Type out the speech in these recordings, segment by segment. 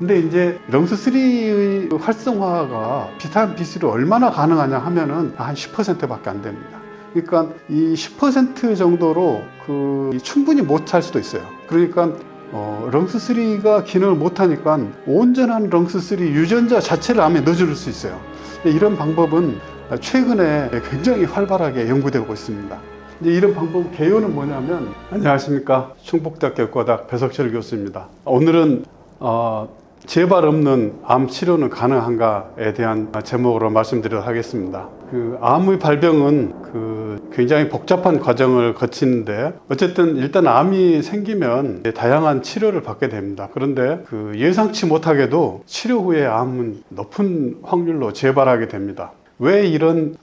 근데 이제 렁스3의 활성화가 비타민 B3로 얼마나 가능하냐 하면은 한 10%밖에 안 됩니다. 그러니까 이 10% 정도로 충분히 못 할 수도 있어요. 그러니까 렁스3가 기능을 못하니까 온전한 렁스3 유전자 자체를 암에 넣어줄 수 있어요. 이런 방법은 최근에 굉장히 활발하게 연구되고 있습니다. 이제 이런 방법 개요는 뭐냐면, 안녕하십니까, 충북대학교 의과대학 배석철 교수입니다. 오늘은 재발 없는 암 치료는 가능한가에 대한 제목으로 말씀드리도록 하겠습니다. 암의 발병은 굉장히 복잡한 과정을 거치는데, 어쨌든 일단 암이 생기면 다양한 치료를 받게 됩니다. 그런데 예상치 못하게도 치료 후에 암은 높은 확률로 재발하게 됩니다. 왜 이런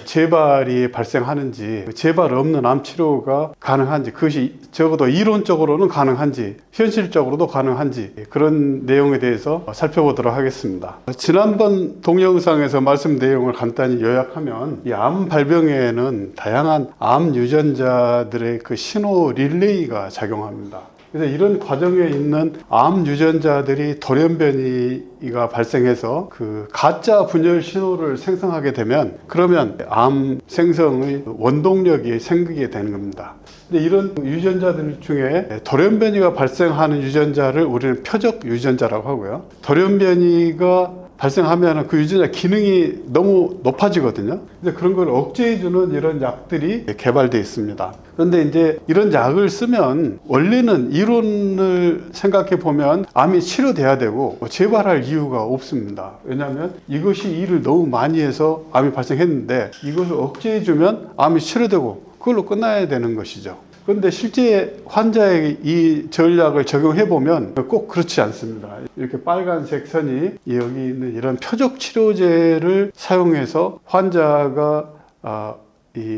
재발이 발생하는지, 재발 없는 암 치료가 가능한지, 그것이 적어도 이론적으로는 가능한지, 현실적으로도 가능한지, 그런 내용에 대해서 살펴보도록 하겠습니다. 지난번 동영상에서 말씀 내용을 간단히 요약하면, 이 암 발병에는 다양한 암 유전자들의 신호 릴레이가 작용합니다. 그래서 이런 과정에 있는 암 유전자들이 돌연변이가 발생해서 가짜 분열 신호를 생성하게 되면, 그러면 암 생성의 원동력이 생기게 되는 겁니다. 근데 이런 유전자들 중에 돌연변이가 발생하는 유전자를 우리는 표적 유전자라고 하고요. 돌연변이가 발생하면 그 유전자 기능이 너무 높아지거든요. 그래서 그런 걸 억제해주는 이런 약들이 개발되어 있습니다. 그런데 이제 이런 약을 쓰면 원래는 이론을 생각해 보면 암이 치료돼야 되고 재발할 이유가 없습니다. 왜냐하면 이것이 일을 너무 많이 해서 암이 발생했는데, 이것을 억제해주면 암이 치료되고 그걸로 끝나야 되는 것이죠. 그런데 실제 환자에게 이 전략을 적용해 보면 꼭 그렇지 않습니다. 이렇게 빨간색 선이 여기 있는 이런 표적 치료제를 사용해서 환자가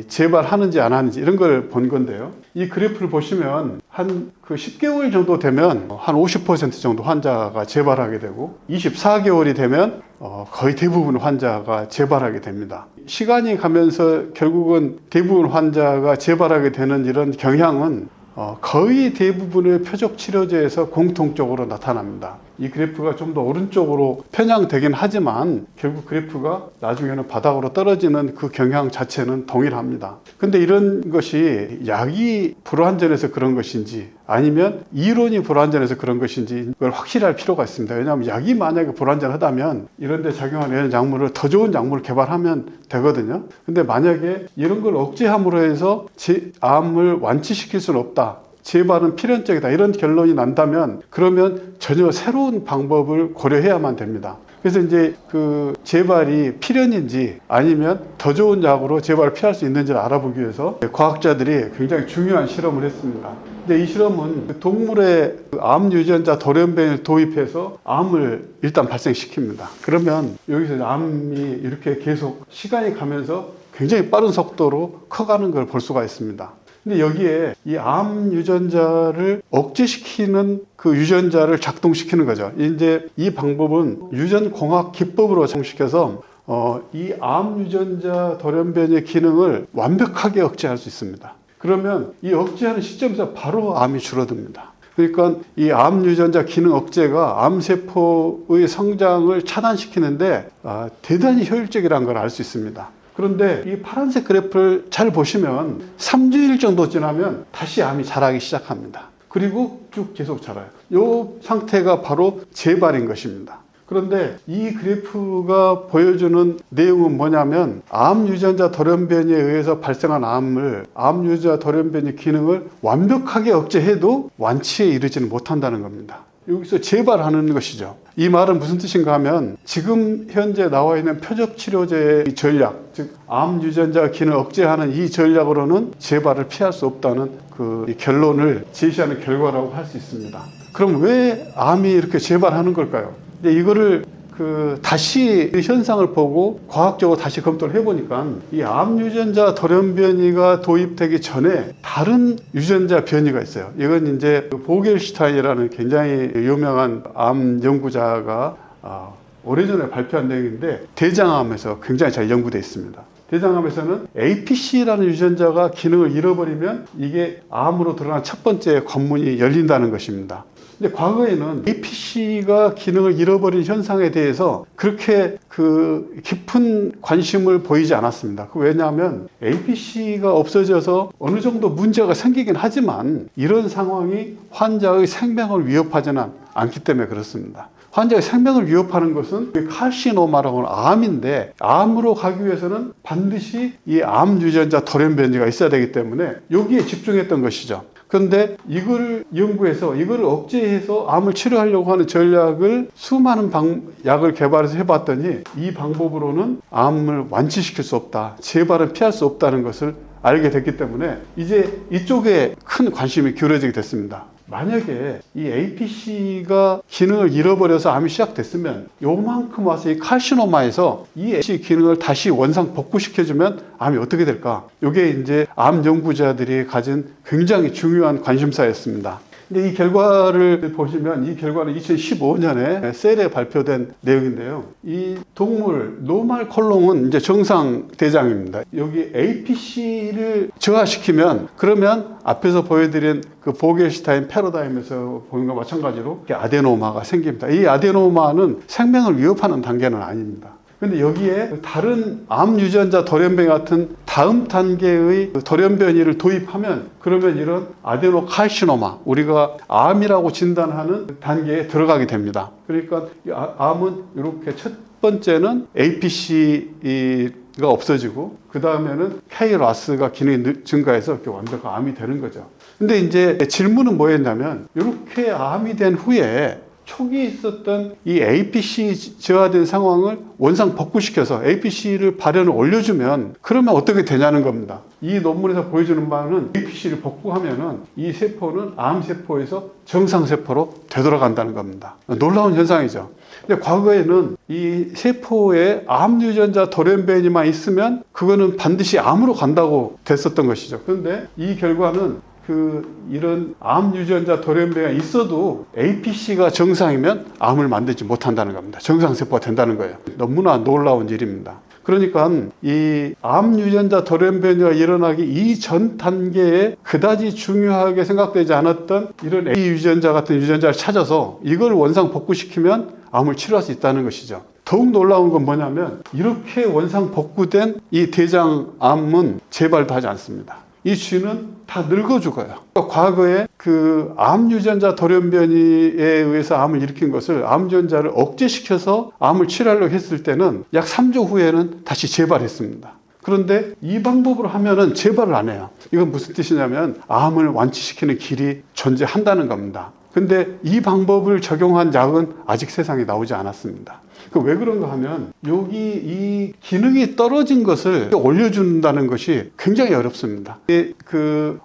재발하는지 안 하는지 이런 걸 본 건데요. 이 그래프를 보시면 한 10개월 정도 되면 한 50% 정도 환자가 재발하게 되고, 24개월이 되면 거의 대부분 환자가 재발하게 됩니다. 시간이 가면서 결국은 대부분 환자가 재발하게 되는 이런 경향은 거의 대부분의 표적 치료제에서 공통적으로 나타납니다. 이 그래프가 좀 더 오른쪽으로 편향되긴 하지만 결국 그래프가 나중에는 바닥으로 떨어지는 그 경향 자체는 동일합니다. 근데 이런 것이 약이 불완전해서 그런 것인지 아니면 이론이 불완전해서 그런 것인지 그걸 확실할 필요가 있습니다. 왜냐하면 약이 만약에 불완전하다면 이런 데 작용하는 이런 약물을 더 좋은 약물을 개발하면 되거든요. 근데 만약에 이런 걸 억제함으로 해서 암을 완치시킬 수는 없다, 재발은 필연적이다, 이런 결론이 난다면 그러면 전혀 새로운 방법을 고려해야만 됩니다. 그래서 이제 재발이 필연인지 아니면 더 좋은 약으로 재발을 피할 수 있는지를 알아보기 위해서 과학자들이 굉장히 중요한 실험을 했습니다. 근데 이 실험은 동물의 암 유전자 돌연변이를 도입해서 암을 일단 발생시킵니다. 그러면 여기서 암이 이렇게 계속 시간이 가면서 굉장히 빠른 속도로 커가는 걸 볼 수가 있습니다. 근데 여기에 이 암 유전자를 억제시키는 그 유전자를 작동시키는 거죠. 이제 이 방법은 유전공학 기법으로 작동시켜서 이 암 유전자 돌연변이의 기능을 완벽하게 억제할 수 있습니다. 그러면 이 억제하는 시점에서 바로 암이 줄어듭니다. 그러니까 이 암 유전자 기능 억제가 암세포의 성장을 차단시키는데 대단히 효율적이라는 걸 알 수 있습니다. 그런데 이 파란색 그래프를 잘 보시면 3주일 정도 지나면 다시 암이 자라기 시작합니다. 그리고 쭉 계속 자라요. 이 상태가 바로 재발인 것입니다. 그런데 이 그래프가 보여주는 내용은 뭐냐면, 암 유전자 돌연변이에 의해서 발생한 암 유전자 돌연변이 기능을 완벽하게 억제해도 완치에 이르지는 못한다는 겁니다. 여기서 재발하는 것이죠. 이 말은 무슨 뜻인가 하면, 지금 현재 나와 있는 표적 치료제의 전략, 즉 암 유전자 기능을 억제하는 이 전략으로는 재발을 피할 수 없다는 결론을 제시하는 결과라고 할 수 있습니다. 그럼 왜 암이 이렇게 재발하는 걸까요? 이거를 다시 현상을 보고 과학적으로 다시 검토를 해보니까, 이 암 유전자 돌연변이가 도입되기 전에 다른 유전자 변이가 있어요. 이건 이제 보겔슈타인이라는 굉장히 유명한 암 연구자가 오래전에 발표한 내용인데, 대장암에서 굉장히 잘 연구되어 있습니다. 대장암에서는 APC라는 유전자가 기능을 잃어버리면 이게 암으로 드러난 첫 번째 관문이 열린다는 것입니다. 근데 과거에는 APC가 기능을 잃어버린 현상에 대해서 그렇게 그 깊은 관심을 보이지 않았습니다. 왜냐하면 APC가 없어져서 어느 정도 문제가 생기긴 하지만 이런 상황이 환자의 생명을 위협하지는 않기 때문에 그렇습니다. 환자의 생명을 위협하는 것은 칼시노마라고 하는 암인데, 암으로 가기 위해서는 반드시 이 암 유전자 돌연변이가 있어야 되기 때문에 여기에 집중했던 것이죠. 그런데 이걸 연구해서 이걸 억제해서 암을 치료하려고 하는 전략을 수많은 약을 개발해서 해봤더니 이 방법으로는 암을 완치시킬 수 없다, 재발은 피할 수 없다는 것을 알게 됐기 때문에 이제 이쪽에 큰 관심이 기울어지게 됐습니다. 만약에 이 APC가 기능을 잃어버려서 암이 시작됐으면 요만큼 와서 이 칼시노마에서 이 APC 기능을 다시 원상 복구시켜주면 암이 어떻게 될까? 이게 이제 암 연구자들이 가진 굉장히 중요한 관심사였습니다. 근데 이 결과를 보시면, 이 결과는 2015년에 셀에 발표된 내용인데요. 이 동물 노말 콜롱은 이제 정상 대장입니다. 여기 APC를 저하시키면, 그러면 앞에서 보여드린 그 보겔슈타인 패러다임에서 보는 것과 마찬가지로 아데노마가 생깁니다. 이 아데노마는 생명을 위협하는 단계는 아닙니다. 근데 여기에 다른 암 유전자 돌연변이 같은 다음 단계의 돌연변이를 도입하면, 그러면 이런 아데노칼시노마, 우리가 암이라고 진단하는 단계에 들어가게 됩니다. 그러니까 암은 이렇게 첫 번째는 APC가 없어지고, 그 다음에는 KRAS가 기능이 증가해서 이렇게 완벽한 암이 되는 거죠. 근데 이제 질문은 뭐였냐면, 이렇게 암이 된 후에 초기에 있었던 이 APC 저하된 상황을 원상 복구시켜서 APC를 발현을 올려주면 그러면 어떻게 되냐는 겁니다. 이 논문에서 보여주는 바는 APC를 복구하면은 이 세포는 암세포에서 정상세포로 되돌아간다는 겁니다. 놀라운 현상이죠. 근데 과거에는 이 세포에 암 유전자 돌연변이만 있으면 그거는 반드시 암으로 간다고 됐었던 것이죠. 그런데 이 결과는 이런 암 유전자 돌연변이가 있어도 APC가 정상이면 암을 만들지 못한다는 겁니다. 정상세포가 된다는 거예요. 너무나 놀라운 일입니다. 그러니까 이 암 유전자 돌연변이가 일어나기 이전 단계에 그다지 중요하게 생각되지 않았던 이런 A 유전자 같은 유전자를 찾아서 이걸 원상 복구시키면 암을 치료할 수 있다는 것이죠. 더욱 놀라운 건 뭐냐면, 이렇게 원상 복구된 이 대장암은 재발도 하지 않습니다. 이 쥐는 다 늙어 죽어요. 과거에 그 암 유전자 돌연변이에 의해서 암을 일으킨 것을, 암 유전자를 억제시켜서 암을 치료하려고 했을 때는 약 3주 후에는 다시 재발했습니다. 그런데 이 방법으로 하면은 재발을 안 해요. 이건 무슨 뜻이냐면 암을 완치시키는 길이 존재한다는 겁니다. 근데 이 방법을 적용한 약은 아직 세상에 나오지 않았습니다. 왜 그런가 하면, 여기 이 기능이 떨어진 것을 올려준다는 것이 굉장히 어렵습니다.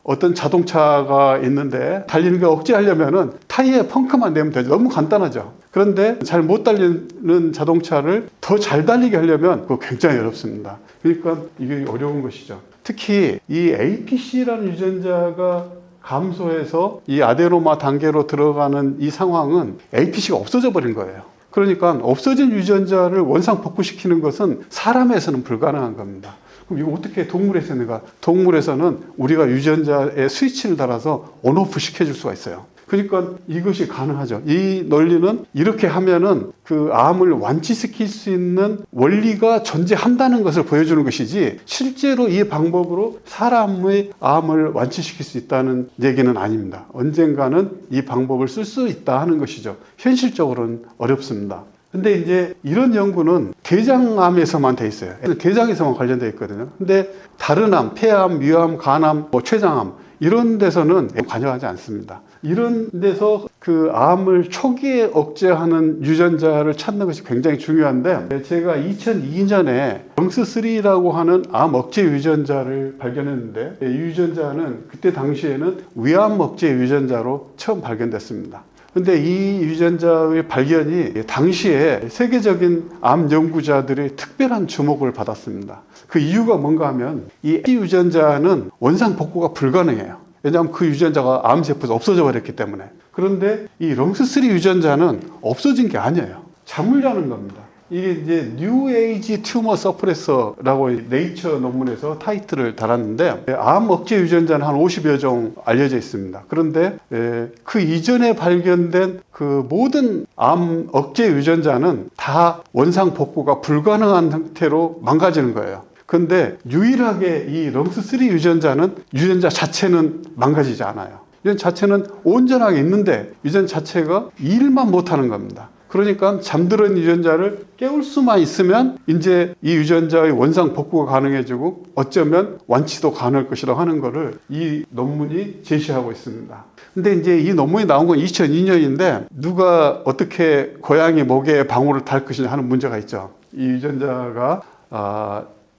어떤 자동차가 있는데 달리는 걸 억제하려면은 타이어에 펑크만 내면 되죠. 너무 간단하죠. 그런데 잘 못 달리는 자동차를 더 잘 달리게 하려면 그거 굉장히 어렵습니다. 그러니까 이게 어려운 것이죠. 특히 이 APC라는 유전자가 감소해서 이 아데노마 단계로 들어가는 이 상황은 APC가 없어져 버린 거예요. 그러니까 없어진 유전자를 원상 복구시키는 것은 사람에서는 불가능한 겁니다. 그럼 이거 어떻게 동물에서 했는가? 동물에서는 우리가 유전자에 스위치를 달아서 온오프 시켜줄 수가 있어요. 그러니까 이것이 가능하죠. 이 논리는 이렇게 하면은 그 암을 완치시킬 수 있는 원리가 존재한다는 것을 보여주는 것이지, 실제로 이 방법으로 사람의 암을 완치시킬 수 있다는 얘기는 아닙니다. 언젠가는 이 방법을 쓸 수 있다 하는 것이죠. 현실적으로는 어렵습니다. 근데 이제 이런 연구는 대장암에서만 돼 있어요. 대장에서만 관련되어 있거든요. 근데 다른 암, 폐암, 위암, 간암, 췌장암 이런 데서는 관여하지 않습니다. 이런 데서 그 암을 초기에 억제하는 유전자를 찾는 것이 굉장히 중요한데, 제가 2002년에 렁스3라고 하는 암 억제 유전자를 발견했는데, 이 유전자는 그때 당시에는 위암 억제 유전자로 처음 발견됐습니다. 근데 이 유전자의 발견이 당시에 세계적인 암 연구자들의 특별한 주목을 받았습니다. 그 이유가 뭔가 하면, 이 유전자는 원상 복구가 불가능해요. 왜냐하면 그 유전자가 암세포에서 없어져 버렸기 때문에. 그런데 이 렁스3 유전자는 없어진 게 아니에요. 잠을 자는 겁니다. 이게 이제 뉴 에이지 튜머 서프레서라고 네이처 논문에서 타이틀을 달았는데 암 억제 유전자는 한 50여 종 알려져 있습니다. 그런데 그 이전에 발견된 그 모든 암 억제 유전자는 다 원상 복구가 불가능한 형태로 망가지는 거예요. 그런데 유일하게 이 럼스3 유전자 자체는 망가지지 않아요. 유전자 자체는 온전하게 있는데 유전자 자체가 일만 못하는 겁니다. 그러니까 잠들은 유전자를 깨울 수만 있으면 이제 이 유전자의 원상 복구가 가능해지고 어쩌면 완치도 가능할 것이라고 하는 것을 이 논문이 제시하고 있습니다. 근데 이제 이 논문이 나온 건 2002년인데 누가 어떻게 고양이 목에 방울을 달 것이냐 하는 문제가 있죠. 이 유전자가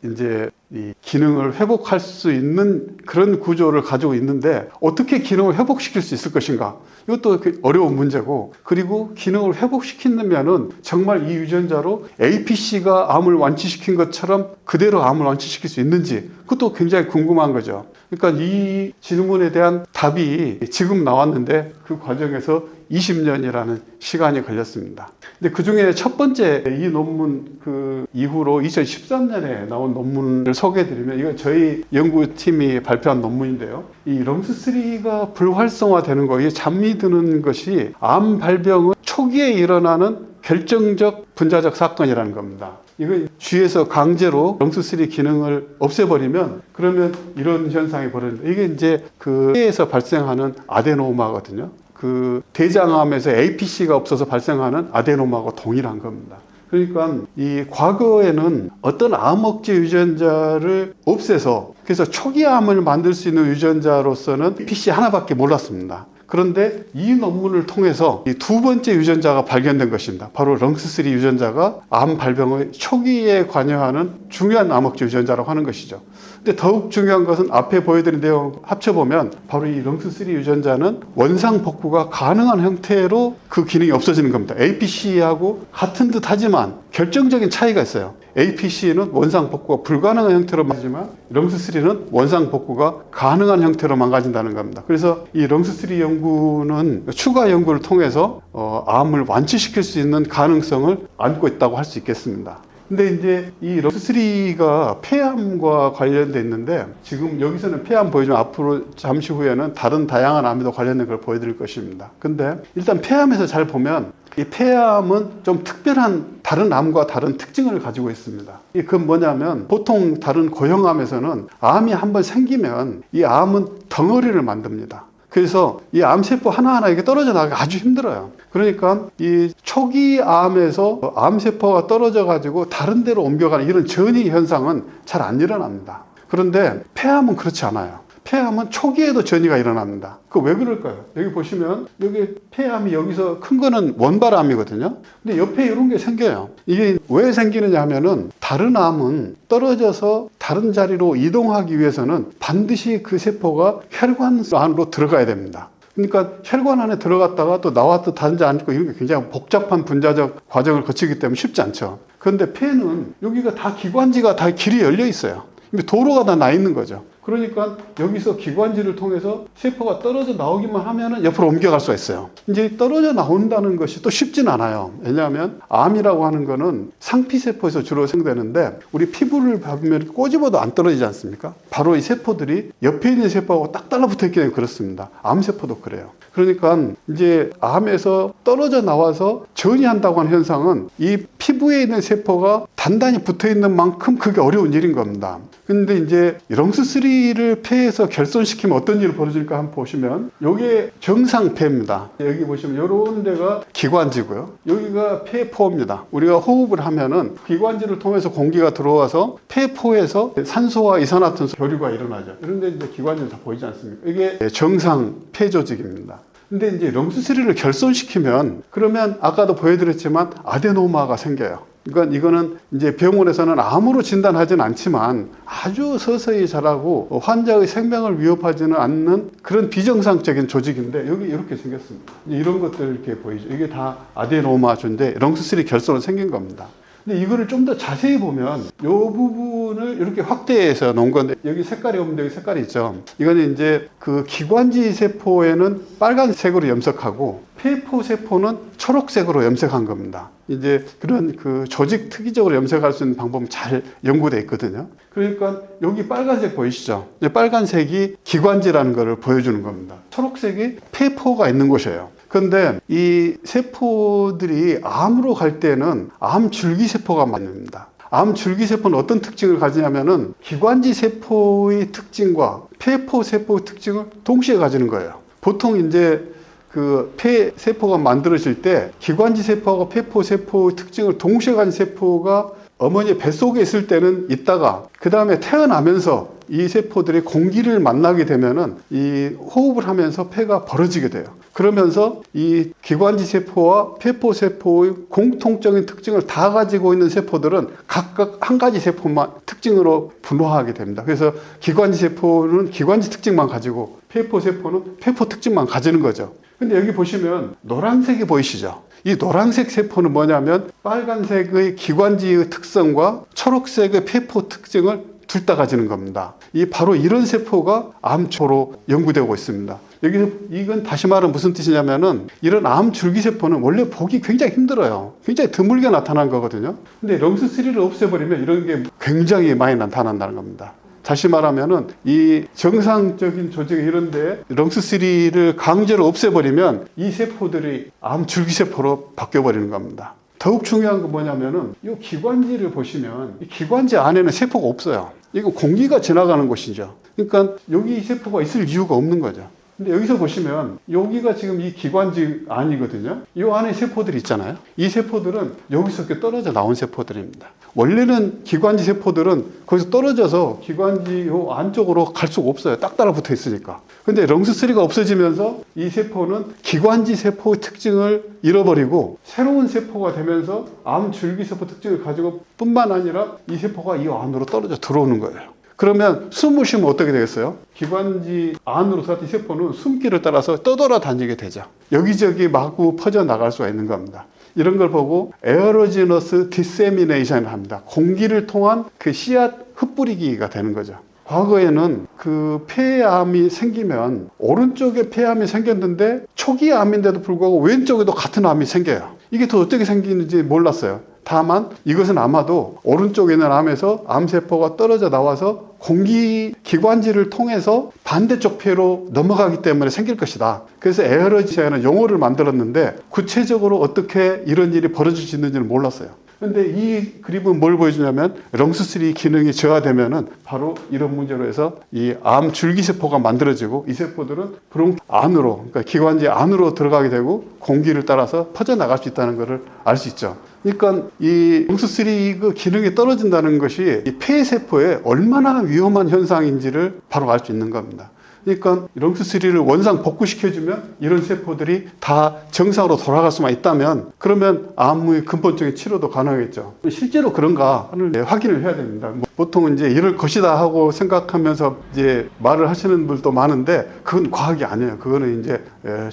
이제 이 기능을 회복할 수 있는 그런 구조를 가지고 있는데 어떻게 기능을 회복시킬 수 있을 것인가? 이것도 어려운 문제고, 그리고 기능을 회복시키려면은 정말 이 유전자로 APC가 암을 완치시킨 것처럼 그대로 암을 완치시킬 수 있는지 그것도 굉장히 궁금한 거죠. 그러니까 이 질문에 대한 답이 지금 나왔는데 그 과정에서 20년이라는 시간이 걸렸습니다. 근데 그 중에 첫 번째 이 논문 그 이후로 2013년에 나온 논문을 소개해드리면, 이건 저희 연구팀이 발표한 논문인데요. 이 럼스3가 불활성화되는 거, 이게 잠이 드는 것이 암 발병은 초기에 일어나는 결정적 분자적 사건이라는 겁니다. 이거 쥐에서 강제로 럼스3 기능을 없애버리면 그러면 이런 현상이 벌어집니다. 이게 이제 그 폐에서 발생하는 아데노마거든요. 그 대장암에서 APC가 없어서 발생하는 아데노마하고 동일한 겁니다. 그러니까 이 과거에는 어떤 암 억제 유전자를 없애서 그래서 초기 암을 만들 수 있는 유전자로서는 APC 하나밖에 몰랐습니다. 그런데 이 논문을 통해서 이 두 번째 유전자가 발견된 것입니다. 바로 럼스3 유전자가 암 발병의 초기에 관여하는 중요한 암 억제 유전자라고 하는 것이죠. 근데 더욱 중요한 것은 앞에 보여드린 내용 합쳐보면 바로 이 럼스3 유전자는 원상 복구가 가능한 형태로 그 기능이 없어지는 겁니다. APC하고 같은 듯 하지만 결정적인 차이가 있어요. APC는 원상 복구가 불가능한 형태로 망가지만 럼스3는 원상 복구가 가능한 형태로 망가진다는 겁니다. 그래서 이 럼스3 연구는 추가 연구를 통해서 암을 완치시킬 수 있는 가능성을 안고 있다고 할 수 있겠습니다. 근데 이제 이 럼스3가 폐암과 관련돼 있는데, 지금 여기서는 폐암 보여주면 앞으로 잠시 후에는 다른 다양한 암에도 관련된 걸 보여드릴 것입니다. 근데 일단 폐암에서 잘 보면 이 폐암은 좀 특별한 다른 암과 다른 특징을 가지고 있습니다. 그건 뭐냐면, 보통 다른 고형암에서는 암이 한번 생기면 이 암은 덩어리를 만듭니다. 그래서 이 암세포 하나하나 이게 떨어져 나가기 아주 힘들어요. 그러니까 이 초기 암에서 암세포가 떨어져 가지고 다른 데로 옮겨가는 이런 전이 현상은 잘 안 일어납니다. 그런데 폐암은 그렇지 않아요. 폐암은 초기에도 전이가 일어납니다. 그 왜 그럴까요? 여기 보시면 여기 폐암이 여기서 큰 거는 원발암이거든요. 근데 옆에 이런 게 생겨요. 이게 왜 생기느냐 하면은 다른 암은 떨어져서 다른 자리로 이동하기 위해서는 반드시 그 세포가 혈관 안으로 들어가야 됩니다. 그러니까 혈관 안에 들어갔다가 또 나왔다 다른 데 앉고 이런 게 굉장히 복잡한 분자적 과정을 거치기 때문에 쉽지 않죠. 그런데 폐는 여기가 다 기관지가 다 길이 열려 있어요. 도로가 다 나 있는 거죠. 그러니까 여기서 기관지를 통해서 세포가 떨어져 나오기만 하면은 옆으로 옮겨갈 수가 있어요. 이제 떨어져 나온다는 것이 또 쉽진 않아요. 왜냐하면 암이라고 하는 거는 상피세포에서 주로 생기는데 우리 피부를 보면 꼬집어도 안 떨어지지 않습니까? 바로 이 세포들이 옆에 있는 세포하고 딱 달라붙어 있기 때문에 그렇습니다. 암세포도 그래요. 그러니까 이제 암에서 떨어져 나와서 전이한다고 하는 현상은 이 피부에 있는 세포가 단단히 붙어 있는 만큼 그게 어려운 일인 겁니다. 근데 이제 럼스3를 폐에서 결손시키면 어떤 일이 벌어질까 한번 보시면, 요게 정상폐입니다. 여기 보시면 요런 데가 기관지고요. 여기가 폐포입니다. 우리가 호흡을 하면은 기관지를 통해서 공기가 들어와서 폐포에서 산소와 이산화탄소 교류가 일어나죠. 이런데 이제 기관지는 다 보이지 않습니까? 이게 정상 폐 조직입니다. 근데 이제 럼스3를 결손시키면 그러면 아까도 보여드렸지만 아데노마가 생겨요. 그러니까 이거는 이제 병원에서는 암으로 진단하지는 않지만 아주 서서히 자라고 환자의 생명을 위협하지는 않는 그런 비정상적인 조직인데 여기 이렇게 생겼습니다. 이런 것들 이렇게 보이죠. 이게 다 아데노마주인데 럼스3 결손으로 생긴 겁니다. 근데 이거를 좀 더 자세히 보면 이 부분을 이렇게 확대해서 놓은 건데, 여기 색깔이 없는데 여기 색깔이 있죠. 이거는 이제 그 기관지 세포에는 빨간색으로 염색하고 폐포 세포는 초록색으로 염색한 겁니다. 이제 그런 그 조직 특이적으로 염색할 수 있는 방법은 잘 연구되어 있거든요. 그러니까 여기 빨간색 보이시죠? 빨간색이 기관지라는 것을 보여주는 겁니다. 초록색이 폐포가 있는 곳이에요. 그런데 이 세포들이 암으로 갈 때는 암 줄기세포가 만듭니다. 암 줄기세포는 어떤 특징을 가지냐면은 기관지 세포의 특징과 폐포 세포의 특징을 동시에 가지는 거예요. 보통 이제 그 폐세포가 만들어질 때 기관지 세포하고 폐포 세포의 특징을 동시에 가진 세포가 어머니 뱃속에 있을 때는 있다가 그 다음에 태어나면서 이 세포들이 공기를 만나게 되면은 이 호흡을 하면서 폐가 벌어지게 돼요. 그러면서 이 기관지 세포와 폐포 세포의 공통적인 특징을 다 가지고 있는 세포들은 각각 한 가지 세포만 특징으로 분화하게 됩니다. 그래서 기관지 세포는 기관지 특징만 가지고 폐포 세포는 폐포 특징만 가지는 거죠. 근데 여기 보시면 노란색이 보이시죠? 이 노란색 세포는 뭐냐면 빨간색의 기관지의 특성과 초록색의 폐포 특징을 둘 다 가지는 겁니다. 이 바로 이런 세포가 암초로 연구되고 있습니다. 여기서 이건 다시 말하면 무슨 뜻이냐면은 이런 암 줄기세포는 원래 보기 굉장히 힘들어요. 굉장히 드물게 나타난 거거든요. 근데 렁스3를 없애버리면 이런 게 굉장히 많이 나타난다는 겁니다. 다시 말하면은 이 정상적인 조직 이런데 렁스3를 강제로 없애버리면 이 세포들이 암 줄기세포로 바뀌어버리는 겁니다. 더욱 중요한 건 뭐냐면은 이 기관지를 보시면 이 기관지 안에는 세포가 없어요. 이거 공기가 지나가는 곳이죠. 그러니까 여기 세포가 있을 이유가 없는 거죠. 근데 여기서 보시면 여기가 지금 이 기관지 안이거든요. 이 안에 세포들이 있잖아요. 이 세포들은 여기서 이렇게 떨어져 나온 세포들입니다. 원래는 기관지 세포들은 거기서 떨어져서 기관지 요 안쪽으로 갈 수가 없어요. 딱 달라붙어 있으니까. 근데 렁스3가 없어지면서 이 세포는 기관지 세포의 특징을 잃어버리고 새로운 세포가 되면서 암 줄기세포 특징을 가지고 뿐만 아니라 이 세포가 이 안으로 떨어져 들어오는 거예요. 그러면 숨을 쉬면 어떻게 되겠어요? 기관지 안으로 들어간 이 세포는 숨길을 따라서 떠돌아다니게 되죠. 여기저기 마구 퍼져나갈 수가 있는 겁니다. 이런 걸 보고 에어로지너스 디세미네이션을 합니다. 공기를 통한 그 씨앗 흩뿌리기가 되는 거죠. 과거에는 그 폐암이 생기면 오른쪽에 폐암이 생겼는데 초기 암인데도 불구하고 왼쪽에도 같은 암이 생겨요. 이게 더 어떻게 생기는지 몰랐어요. 다만 이것은 아마도 오른쪽에 있는 암에서 암세포가 떨어져 나와서 공기 기관지를 통해서 반대쪽 폐로 넘어가기 때문에 생길 것이다. 그래서 에어로지라는 용어를 만들었는데 구체적으로 어떻게 이런 일이 벌어질 수 있는지는 몰랐어요. 근데 이 그림은 뭘 보여주냐면 렁스3 기능이 저하되면은 바로 이런 문제로 해서 이 암 줄기세포가 만들어지고 이 세포들은 브롱 안으로, 그러니까 기관지 안으로 들어가게 되고 공기를 따라서 퍼져나갈 수 있다는 것을 알 수 있죠. 그러니까 이 렁스3 그 기능이 떨어진다는 것이 이 폐세포에 얼마나 위험한 현상인지를 바로 알 수 있는 겁니다. 그러니까 렁스3를 원상 복구시켜주면 이런 세포들이 다 정상으로 돌아갈 수만 있다면 그러면 암의 근본적인 치료도 가능하겠죠. 실제로 그런가 하는 확인을 해야 됩니다. 보통 이제 이럴 것이다 하고 생각하면서 이제 말을 하시는 분도 많은데 그건 과학이 아니에요. 그거는 이제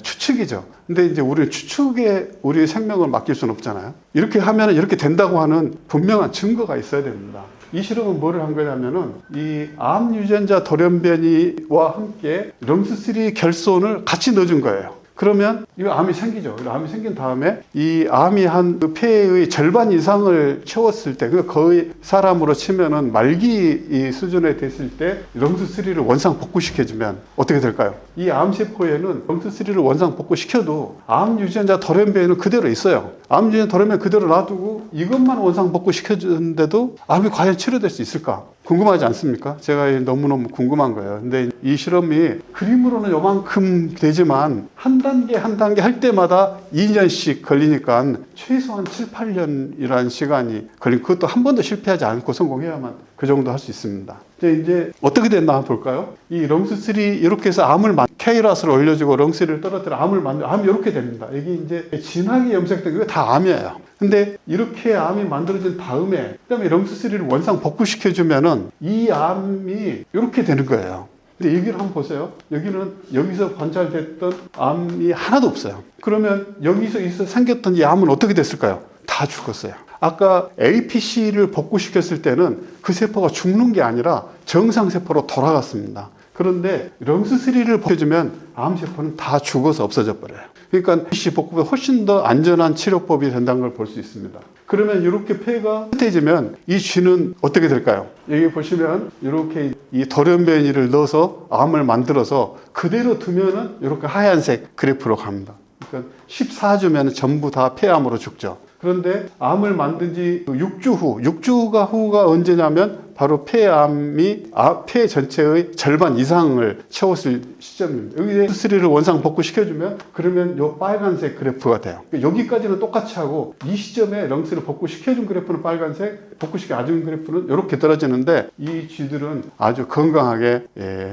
추측이죠. 근데 이제 우리 추측에 우리 생명을 맡길 수는 없잖아요. 이렇게 하면 이렇게 된다고 하는 분명한 증거가 있어야 됩니다. 이 실험은 뭐를 한 거냐면은 이 암 유전자 돌연변이와 함께 렁스3 결손을 같이 넣어준 거예요. 그러면 이 암이 생기죠. 암이 생긴 다음에 이 암이 한 그 폐의 절반 이상을 채웠을 때, 그 거의 사람으로 치면은 말기 이 수준에 됐을 때 렁스3를 원상 복구시켜주면 어떻게 될까요? 이 암세포에는 렁스3를 원상 복구시켜도 암 유전자 돌연변이는 그대로 있어요. 암 유전자 돌연변이 그대로 놔두고 이것만 원상 복구시켜주는데도 암이 과연 치료될 수 있을까? 궁금하지 않습니까? 제가 너무너무 궁금한 거예요. 근데 이 실험이 그림으로는 요만큼 되지만 한 단계 한 단계 할 때마다 2년씩 걸리니까 최소한 7, 8년이라는 시간이 걸린, 그것도 한 번도 실패하지 않고 성공해야만 그 정도 할 수 있습니다. 이제 어떻게 됐나 한번 볼까요? 이 렁스3 이렇게 해서 암을 KRAS를 올려주고 렁스3를 떨어뜨려 암을 만들, 암이 이렇게 됩니다. 이게 이제 진하게 염색된 게 다 암이에요. 근데 이렇게 암이 만들어진 다음에 그다음에 렁스3를 원상 복구시켜주면은 이 암이 이렇게 되는 거예요. 근데 여기를 한번 보세요. 여기는 여기서 관찰됐던 암이 하나도 없어요. 그러면 여기서 생겼던 이 암은 어떻게 됐을까요? 다 죽었어요. 아까 APC를 복구시켰을 때는 그 세포가 죽는 게 아니라 정상세포로 돌아갔습니다. 그런데 렁스3를 복구해주면 암세포는 다 죽어서 없어져 버려요. 그러니까 APC 복구가 훨씬 더 안전한 치료법이 된다는 걸 볼 수 있습니다. 그러면 이렇게 폐가 흐트해지면 이 쥐는 어떻게 될까요? 여기 보시면 이렇게 이 돌연변이를 넣어서 암을 만들어서 그대로 두면은 이렇게 하얀색 그래프로 갑니다. 그러니까 14주면 전부 다 폐암으로 죽죠. 그런데 암을 만든 지 6주 후, 6주가 후가 언제냐면 바로 폐암이 폐 전체의 절반 이상을 채웠을 시점입니다. 여기에 렁스3를 원상 복구시켜주면 그러면 요 빨간색 그래프가 돼요. 여기까지는 똑같이 하고 이 시점에 렁스를 복구시켜준 그래프는 빨간색, 복구시켜 아준 그래프는 이렇게 떨어지는데 이 쥐들은 아주 건강하게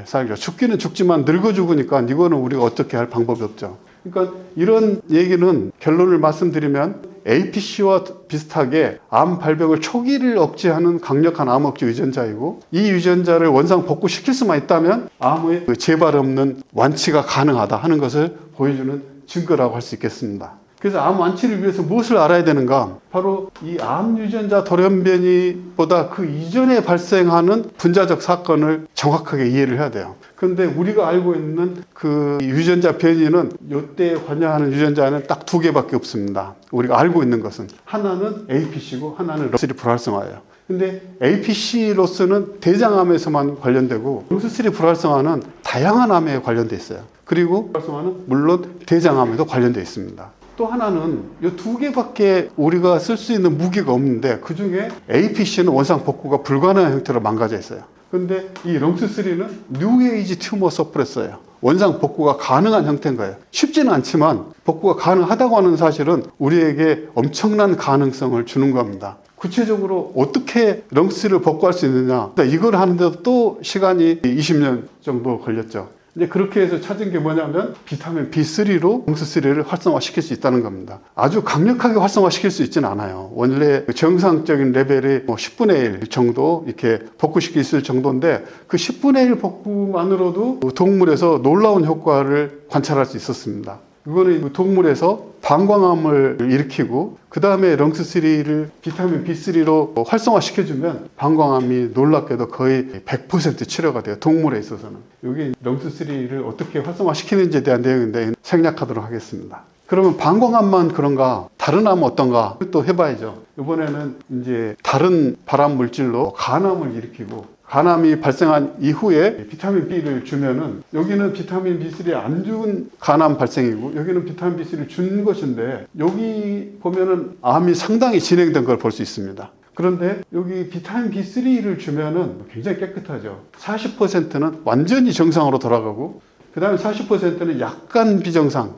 살죠. 죽기는 죽지만 늙어 죽으니까 이거는 우리가 어떻게 할 방법이 없죠. 그러니까 이런 얘기는 결론을 말씀드리면 APC와 비슷하게 암 발병을 초기를 억제하는 강력한 암 억제 유전자이고 이 유전자를 원상 복구시킬 수만 있다면 암의 재발 없는 완치가 가능하다 하는 것을 보여주는 증거라고 할 수 있겠습니다. 그래서 암 완치를 위해서 무엇을 알아야 되는가? 바로 이 암 유전자 돌연변이보다 그 이전에 발생하는 분자적 사건을 정확하게 이해를 해야 돼요. 그런데 우리가 알고 있는 그 유전자 변이는 이때 관여하는 유전자는 딱 2개밖에 없습니다. 우리가 알고 있는 것은 하나는 APC고 하나는 렁스3 불활성화예요. 근데 APC로서는 대장암에서만 관련되고 렁스3 불활성화는 다양한 암에 관련돼 있어요. 그리고 불활성화는 물론 대장암에도 관련돼 있습니다. 또 하나는 이 2개밖에 우리가 쓸 수 있는 무기가 없는데 그 중에 APC는 원상 복구가 불가능한 형태로 망가져 있어요. 근데 이 렁스3는 뉴에이지 튜머 서프레서예요. 원상 복구가 가능한 형태인 거예요. 쉽지는 않지만 복구가 가능하다고 하는 사실은 우리에게 엄청난 가능성을 주는 겁니다. 구체적으로 어떻게 렁스를 복구할 수 있느냐, 이걸 하는데도 또 시간이 20년 정도 걸렸죠. 이제 그렇게 해서 찾은 게 뭐냐면 비타민 B3로 렁스3를 활성화시킬 수 있다는 겁니다. 아주 강력하게 활성화시킬 수 있지는 않아요. 원래 정상적인 레벨이 10분의 1 정도 이렇게 복구시킬 수 있을 정도인데 그 10분의 1 복구만으로도 동물에서 놀라운 효과를 관찰할 수 있었습니다. 이거는 동물에서 방광암을 일으키고 그 다음에 렁스3를 비타민 B3로 활성화시켜주면 방광암이 놀랍게도 거의 100% 치료가 돼요. 동물에 있어서는. 여기 렁스3를 어떻게 활성화시키는지에 대한 내용인데 생략하도록 하겠습니다. 그러면 방광암만 그런가? 다른 암은 어떤가? 또 해봐야죠. 이번에는 이제 다른 발암 물질로 간암을 일으키고 간암이 발생한 이후에 비타민 B를 주면은 여기는 비타민 B3 안 준 간암 발생이고 여기는 비타민 B3를 준 것인데 여기 보면은 암이 상당히 진행된 걸 볼 수 있습니다. 그런데 여기 비타민 B3를 주면은 굉장히 깨끗하죠. 40%는 완전히 정상으로 돌아가고 그 다음에 40%는 약간 비정상,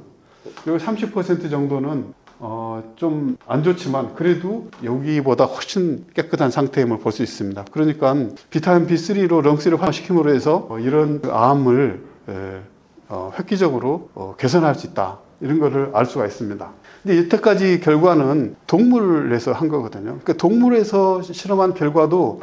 여기 30% 정도는 좀 안 좋지만 그래도 여기보다 훨씬 깨끗한 상태임을 볼 수 있습니다. 그러니까 비타민 B3로 렁스를 활성화시킴으로 해서 이런 암을 획기적으로 개선할 수 있다. 이런 거를 알 수가 있습니다. 근데 여태까지 결과는 동물에서 한 거거든요. 그러니까 동물에서 실험한 결과도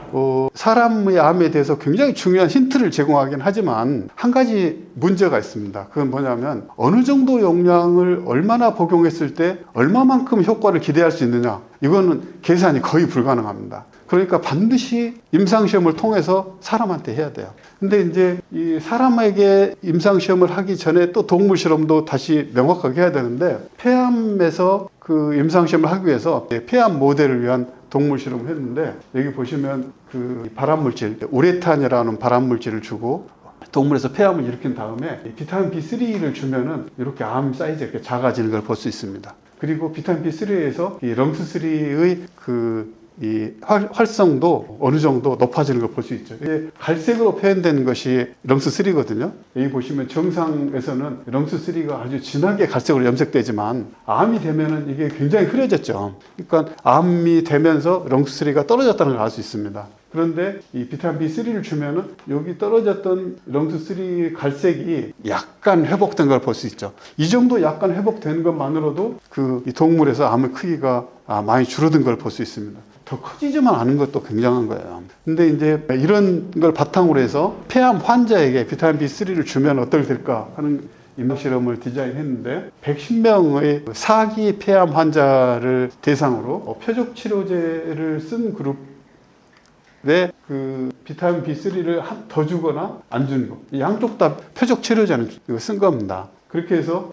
사람의 암에 대해서 굉장히 중요한 힌트를 제공하긴 하지만 한 가지 문제가 있습니다. 그건 뭐냐면 어느 정도 용량을 얼마나 복용했을 때 얼마만큼 효과를 기대할 수 있느냐, 이거는 계산이 거의 불가능합니다. 그러니까 반드시 임상시험을 통해서 사람한테 해야 돼요. 근데 이제 이 사람에게 임상시험을 하기 전에 또 동물실험도 다시 명확하게 해야 되는데 폐암에서 그 임상시험을 하기 위해서 폐암 모델을 위한 동물실험을 했는데 여기 보시면 그 발암물질, 우레탄이라는 발암물질을 주고 동물에서 폐암을 일으킨 다음에 비타민 B3를 주면은 이렇게 암 사이즈가 이렇게 작아지는 걸 볼 수 있습니다. 그리고 비타민 B3에서 이 렁스3의 이 활성도 어느 정도 높아지는 걸 볼 수 있죠. 이게 갈색으로 표현된 것이 렁스3거든요. 여기 보시면 정상에서는 렁스3가 아주 진하게 갈색으로 염색되지만 암이 되면은 이게 굉장히 흐려졌죠. 그러니까 암이 되면서 렁스3가 떨어졌다는 걸 알 수 있습니다. 그런데 이 비타민 B3를 주면은 여기 떨어졌던 렁스3 갈색이 약간 회복된 걸 볼 수 있죠. 이 정도 약간 회복된 것만으로도 이 동물에서 암의 크기가 많이 줄어든 걸 볼 수 있습니다. 더 커지지만 않은 것도 굉장한 거예요. 근데 이제 이런 걸 바탕으로 해서 폐암 환자에게 비타민 B3를 주면 어떻게 될까 하는 임상실험을 디자인했는데 110명의 사기 폐암 환자를 대상으로 표적 치료제를 쓴 그룹에 그 비타민 B3를 더 주거나 안 주는 거, 양쪽 다 표적 치료제는 쓴 겁니다. 그렇게 해서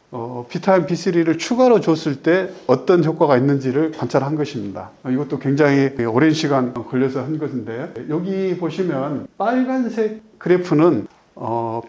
비타민 B3를 추가로 줬을 때 어떤 효과가 있는지를 관찰한 것입니다. 이것도 굉장히 오랜 시간 걸려서 한 것인데, 여기 보시면 빨간색 그래프는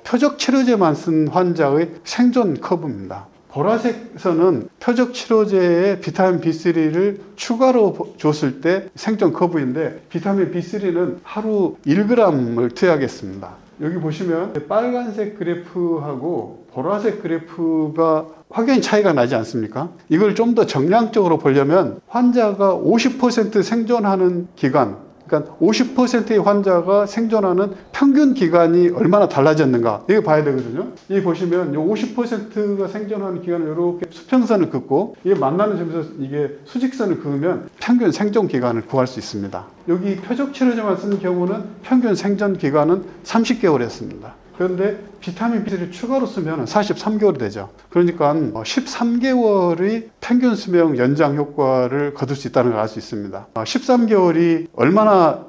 표적 치료제만 쓴 환자의 생존 커브입니다. 보라색 선은 표적 치료제에 비타민 B3를 추가로 줬을 때 생존 커브인데, 비타민 B3는 하루 1g을 투여하겠습니다. 여기 보시면 빨간색 그래프하고 보라색 그래프가 확연히 차이가 나지 않습니까? 이걸 좀 더 정량적으로 보려면 환자가 50% 생존하는 기간, 그러니까 50%의 환자가 생존하는 평균 기간이 얼마나 달라졌는가, 이거 봐야 되거든요. 여기 보시면 50%가 생존하는 기간을 이렇게 수평선을 긋고, 이게 만나는 점에서 이게 수직선을 그으면 평균 생존 기간을 구할 수 있습니다. 여기 표적 치료제만 쓰는 경우는 평균 생존 기간은 30개월이었습니다. 그런데 비타민 B를 추가로 쓰면 43개월이 되죠. 그러니까 13개월의 평균 수명 연장 효과를 거둘 수 있다는 걸 알 수 있습니다. 13개월이 얼마나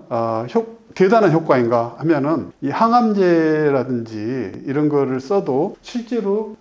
대단한 효과인가 하면은, 이 항암제라든지 이런 거를 써도 실제로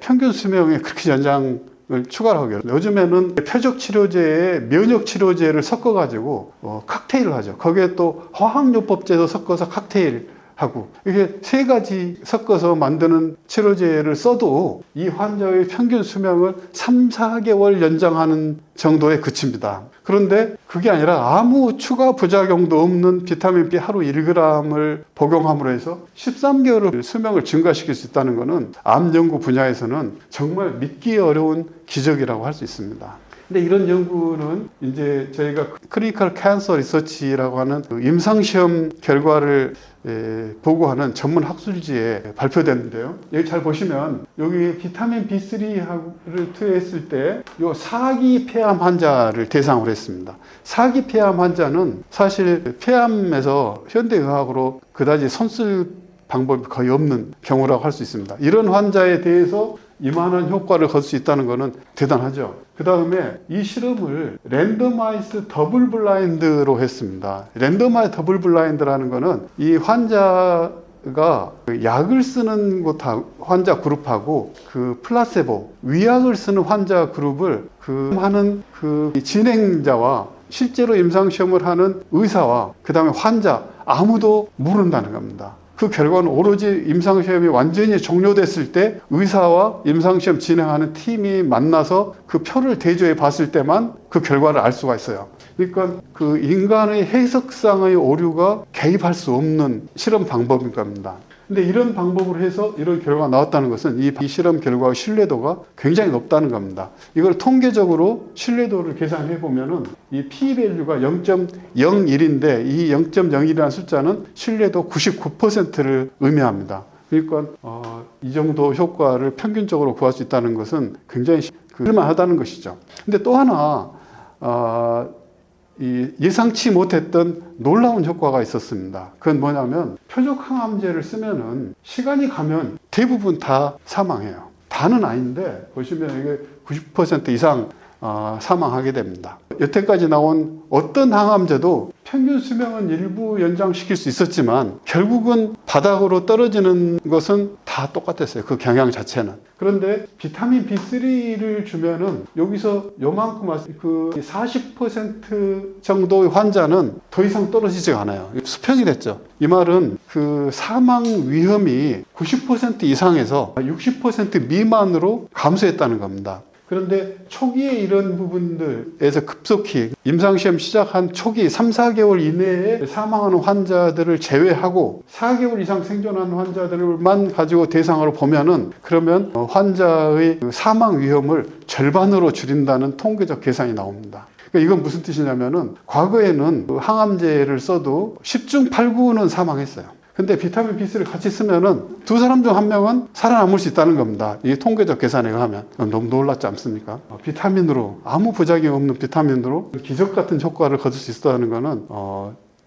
평균 수명에 그렇게 연장을 추가를 하게. 요즘에는 표적 치료제에 면역 치료제를 섞어가지고 칵테일을 하죠. 거기에 또 화학요법제도 섞어서 칵테일 하고, 이게 세 가지 섞어서 만드는 치료제를 써도 이 환자의 평균 수명을 3, 4개월 연장하는 정도에 그칩니다. 그런데 그게 아니라 아무 추가 부작용도 없는 비타민 B 하루 1g을 복용함으로 해서 13개월 수명을 증가시킬 수 있다는 것은 암 연구 분야에서는 정말 믿기 어려운 기적이라고 할 수 있습니다. 근데 이런 연구는 이제 저희가 클리니컬 캔서 리서치라고 하는 임상시험 결과를 보고하는 전문 학술지에 발표됐는데요. 여기 잘 보시면 여기 비타민 B3를 투여했을 때 요 사기 폐암 환자를 대상으로 했습니다. 사기 폐암 환자는 사실 폐암에서 현대의학으로 그다지 손쓸 방법이 거의 없는 경우라고 할 수 있습니다. 이런 환자에 대해서 이만한 효과를 거둘 수 있다는 것은 대단하죠. 그 다음에 이 실험을 랜더마이즈 더블 블라인드로 했습니다. 랜더마이즈 더블 블라인드라는 것은 이 환자가 약을 쓰는 환자 그룹하고 그 플라세보, 위약을 쓰는 환자 그룹을 하는 진행자와 실제로 임상시험을 하는 의사와 그 다음에 환자 아무도 모른다는 겁니다. 그 결과는 오로지 임상시험이 완전히 종료됐을 때 의사와 임상시험 진행하는 팀이 만나서 그 표를 대조해 봤을 때만 그 결과를 알 수가 있어요. 그러니까 그 인간의 해석상의 오류가 개입할 수 없는 실험 방법인 겁니다. 근데 이런 방법으로 해서 이런 결과가 나왔다는 것은 이 실험 결과의 신뢰도가 굉장히 높다는 겁니다. 이걸 통계적으로 신뢰도를 계산해 보면은 이 p-밸류가 0.01인데 이 0.01이라는 숫자는 신뢰도 99%를 의미합니다. 그러니까 이 정도 효과를 평균적으로 구할 수 있다는 것은 굉장히 할만하다는 것이죠. 근데 또 하나 예상치 못했던 놀라운 효과가 있었습니다. 그건 뭐냐면 표적 항암제를 쓰면은 시간이 가면 대부분 다 사망해요. 다는 아닌데 보시면 이게 90% 이상 사망하게 됩니다. 여태까지 나온 어떤 항암제도 평균 수명은 일부 연장시킬 수 있었지만 결국은 바닥으로 떨어지는 것은 다 똑같았어요. 그 경향 자체는. 그런데 비타민 B3를 주면은 여기서 요만큼 40% 정도의 환자는 더 이상 떨어지지 않아요. 수평이 됐죠. 이 말은 그 사망 위험이 90% 이상에서 60% 미만으로 감소했다는 겁니다. 그런데 초기에 이런 부분들에서 급속히 임상시험 시작한 초기 3, 4개월 이내에 사망하는 환자들을 제외하고 4개월 이상 생존하는 환자들만 가지고 대상으로 보면은 그러면 환자의 사망 위험을 절반으로 줄인다는 통계적 계산이 나옵니다. 이건 무슨 뜻이냐면은 과거에는 항암제를 써도 10중 8구는 사망했어요. 근데 비타민 B3를 같이 쓰면은 두 사람 중 한 명은 살아남을 수 있다는 겁니다. 이 통계적 계산에 의하면. 너무 놀랍지 않습니까? 비타민으로, 아무 부작용 없는 비타민으로 기적 같은 효과를 거둘 수 있다는 거는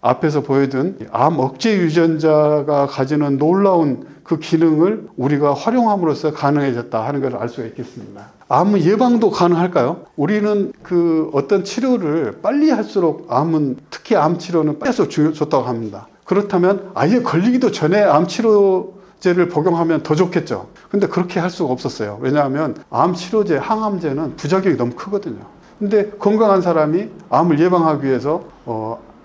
앞에서 보여준 암 억제 유전자가 가지는 놀라운 그 기능을 우리가 활용함으로써 가능해졌다 하는 것을 알 수가 있겠습니다. 암 예방도 가능할까요? 우리는 그 어떤 치료를 빨리 할수록 암은, 특히 암 치료는 빨리 할수록 좋다고 합니다. 그렇다면 아예 걸리기도 전에 암 치료제를 복용하면 더 좋겠죠. 근데 그렇게 할 수가 없었어요. 왜냐하면 암 치료제, 항암제는 부작용이 너무 크거든요. 근데 건강한 사람이 암을 예방하기 위해서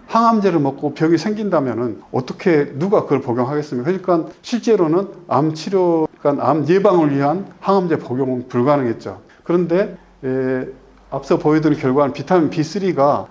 항암제를 먹고 병이 생긴다면은 어떻게 누가 그걸 복용하겠습니까? 그러니까 실제로는 암 치료, 그러니까 암 예방을 위한 항암제 복용은 불가능했죠. 그런데 앞서 보여드린 결과는 비타민 B3가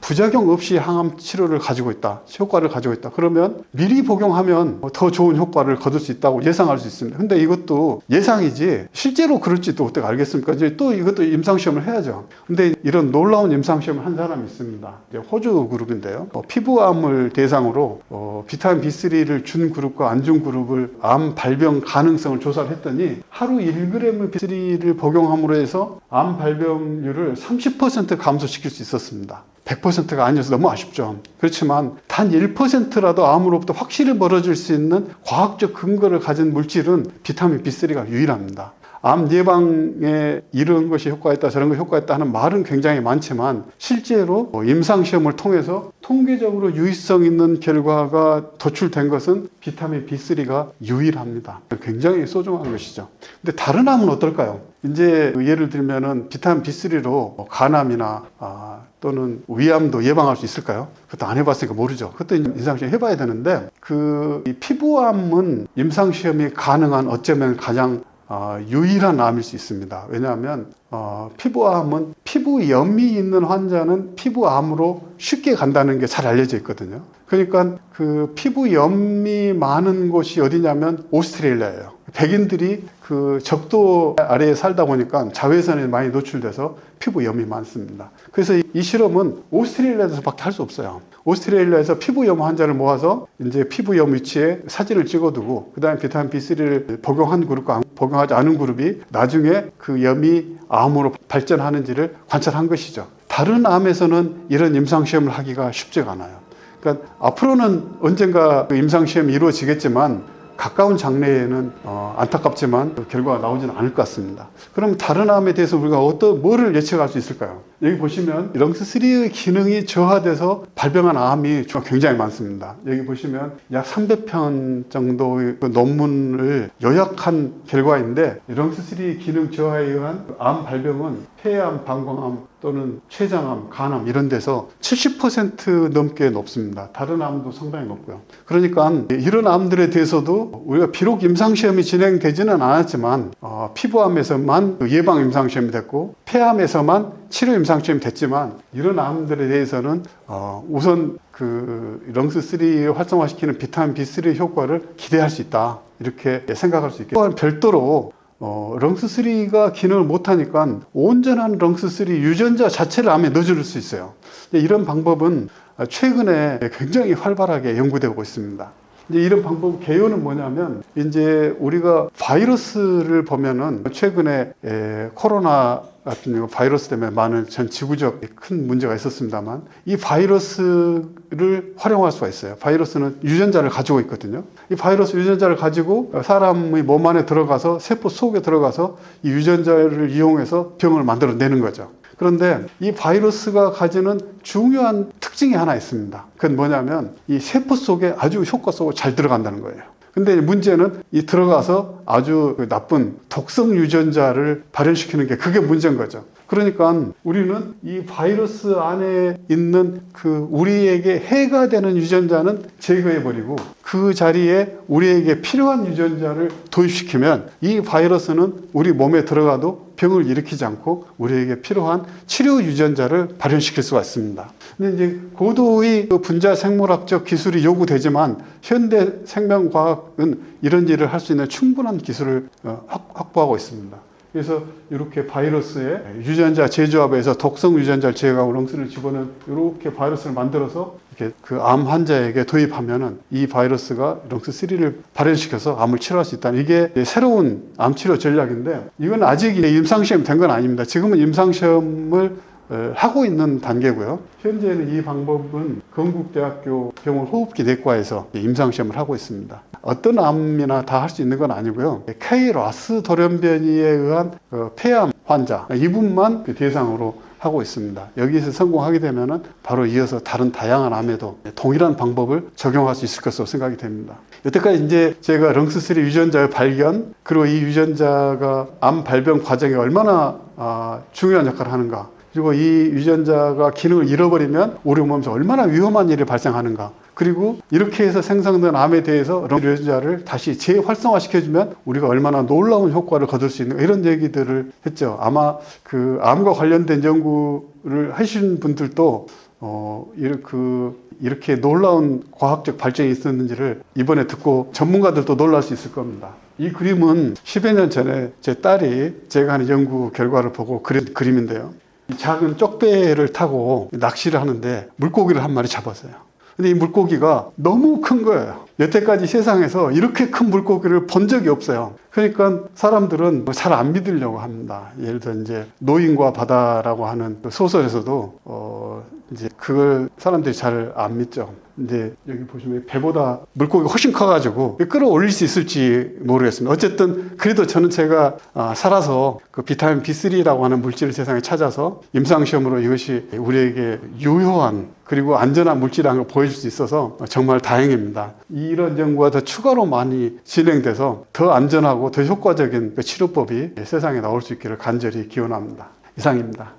부작용 없이 항암 치료를 가지고 있다, 효과를 가지고 있다. 그러면 미리 복용하면 더 좋은 효과를 거둘 수 있다고 예상할 수 있습니다. 근데 이것도 예상이지 실제로 그럴지도 어떻게 알겠습니까? 이제 또 이것도 임상시험을 해야죠. 근데 이런 놀라운 임상시험을 한 사람이 있습니다. 호주 그룹인데요. 피부암을 대상으로 비타민 B3를 준 그룹과 안 준 그룹을 암 발병 가능성을 조사를 했더니 하루 1g B3를 복용함으로 해서 암 발병률을 30% 감소시킬 수 있었습니다. 100%가 아니어서 너무 아쉽죠. 그렇지만 단 1%라도 암으로부터 확실히 멀어질 수 있는 과학적 근거를 가진 물질은 비타민 B3가 유일합니다. 암 예방에 이런 것이 효과있다, 저런 것이 효과있다 하는 말은 굉장히 많지만 실제로 임상시험을 통해서 통계적으로 유의성 있는 결과가 도출된 것은 비타민 B3가 유일합니다. 굉장히 소중한 것이죠. 근데 다른 암은 어떨까요? 이제 예를 들면은 비타민 B3로 간암이나 또는 위암도 예방할 수 있을까요? 그것도 안 해봤으니까 모르죠. 그것도 임상시험 해봐야 되는데 이 피부암은 임상시험이 가능한 어쩌면 가장 유일한 암일 수 있습니다. 왜냐하면 피부암은 피부염이 있는 환자는 피부암으로 쉽게 간다는 게 잘 알려져 있거든요. 그러니까 그 피부염이 많은 곳이 어디냐면 오스트레일리아예요. 백인들이 그 적도 아래에 살다 보니까 자외선에 많이 노출돼서 피부염이 많습니다. 그래서 이 실험은 오스트레일리아에서밖에 할 수 없어요. 오스트레일리아에서 피부염 환자를 모아서 이제 피부염 위치에 사진을 찍어두고 그다음에 비타민 B3를 복용한 그룹과 복용하지 않은 그룹이 나중에 그 염이 암으로 발전하는지를 관찰한 것이죠. 다른 암에서는 이런 임상시험을 하기가 쉽지가 않아요. 그러니까 앞으로는 언젠가 임상시험이 이루어지겠지만 가까운 장래에는 안타깝지만 결과가 나오지는 않을 것 같습니다. 그럼 다른 암에 대해서 우리가 뭐를 예측할 수 있을까요? 여기 보시면 렁스3의 기능이 저하돼서 발병한 암이 굉장히 많습니다. 여기 보시면 약 300편 정도의 논문을 요약한 결과인데 렁스3 기능 저하에 의한 암 발병은 폐암, 방광암 또는 췌장암, 간암 이런 데서 70% 넘게 높습니다. 다른 암도 상당히 높고요. 그러니까 이런 암들에 대해서도 우리가 비록 임상시험이 진행되지는 않았지만 피부암에서만 예방 임상시험이 됐고 폐암에서만 치료 임상시험이 됐지만 이런 암들에 대해서는 우선 그 렁스3 활성화시키는 비타민 B3 효과를 기대할 수 있다. 이렇게 생각할 수 있겠습니다. 또한 별도로 렁스3가 기능을 못하니까 온전한 렁스3 유전자 자체를 암에 넣어줄 수 있어요. 이런 방법은 최근에 굉장히 활발하게 연구되고 있습니다. 이제 이런 방법 개요는 뭐냐면 이제 우리가 바이러스를 보면은 최근에 코로나 같은 바이러스 때문에 많은 전 지구적 큰 문제가 있었습니다만 이 바이러스를 활용할 수가 있어요. 바이러스는 유전자를 가지고 있거든요. 이 바이러스 유전자를 가지고 사람의 몸 안에 들어가서 세포 속에 들어가서 이 유전자를 이용해서 병을 만들어내는 거죠. 그런데 이 바이러스가 가지는 중요한 특징이 하나 있습니다. 그건 뭐냐면 이 세포 속에 아주 효과적으로 잘 들어간다는 거예요. 근데 문제는 이 들어가서 아주 나쁜 독성 유전자를 발현시키는 게 그게 문제인 거죠. 그러니까 우리는 이 바이러스 안에 있는 그 우리에게 해가 되는 유전자는 제거해버리고 그 자리에 우리에게 필요한 유전자를 도입시키면 이 바이러스는 우리 몸에 들어가도 병을 일으키지 않고 우리에게 필요한 치료 유전자를 발현시킬 수가 있습니다. 근데 이제 고도의 분자 생물학적 기술이 요구되지만 현대 생명과학은 이런 일을 할 수 있는 충분한 기술을 확보하고 있습니다. 그래서 이렇게 바이러스의 유전자 재조합에서 독성 유전자를 제거하고 렁스를 집어넣은 이렇게 바이러스를 만들어서 이렇게 그 암 환자에게 도입하면은 이 바이러스가 렁스3를 발현시켜서 암을 치료할 수 있다는 이게 새로운 암 치료 전략인데 이건 아직 임상시험이 된 건 아닙니다. 지금은 임상시험을 하고 있는 단계고요. 현재는 이 방법은 건국대학교 병원 호흡기 내과에서 임상시험을 하고 있습니다. 어떤 암이나 다 할 수 있는 건 아니고요. KRAS 돌연변이에 의한 폐암 환자 이분만 대상으로 하고 있습니다. 여기서 성공하게 되면 바로 이어서 다른 다양한 암에도 동일한 방법을 적용할 수 있을 것으로 생각이 됩니다. 여태까지 이제 제가 렁스3 유전자의 발견, 그리고 이 유전자가 암 발병 과정에 얼마나 중요한 역할을 하는가, 그리고 이 유전자가 기능을 잃어버리면 우리 몸에서 얼마나 위험한 일이 발생하는가, 그리고 이렇게 해서 생성된 암에 대해서 유전자를 다시 재활성화시켜주면 우리가 얼마나 놀라운 효과를 거둘 수 있는가, 이런 얘기들을 했죠. 아마 그 암과 관련된 연구를 하신 분들도 이렇게 놀라운 과학적 발전이 있었는지를 이번에 듣고 전문가들도 놀랄 수 있을 겁니다. 이 그림은 10여 년 전에 제 딸이 제가 하는 연구 결과를 보고 그린 그림인데요. 이 작은 쪽배를 타고 낚시를 하는데 물고기를 한 마리 잡았어요. 근데 이 물고기가 너무 큰 거예요. 여태까지 세상에서 이렇게 큰 물고기를 본 적이 없어요. 그러니까 사람들은 잘 안 믿으려고 합니다. 예를 들어 이제 노인과 바다라고 하는 소설에서도 이제 그걸 사람들이 잘 안 믿죠. 이제 여기 보시면 배보다 물고기가 훨씬 커가지고 끌어올릴 수 있을지 모르겠습니다. 어쨌든 그래도 저는 제가 살아서 그 비타민 B3라고 하는 물질을 세상에 찾아서 임상시험으로 이것이 우리에게 유효한 그리고 안전한 물질이라는 걸 보여줄 수 있어서 정말 다행입니다. 이런 연구가 더 추가로 많이 진행돼서 더 안전하고 더 효과적인 치료법이 세상에 나올 수 있기를 간절히 기원합니다. 이상입니다.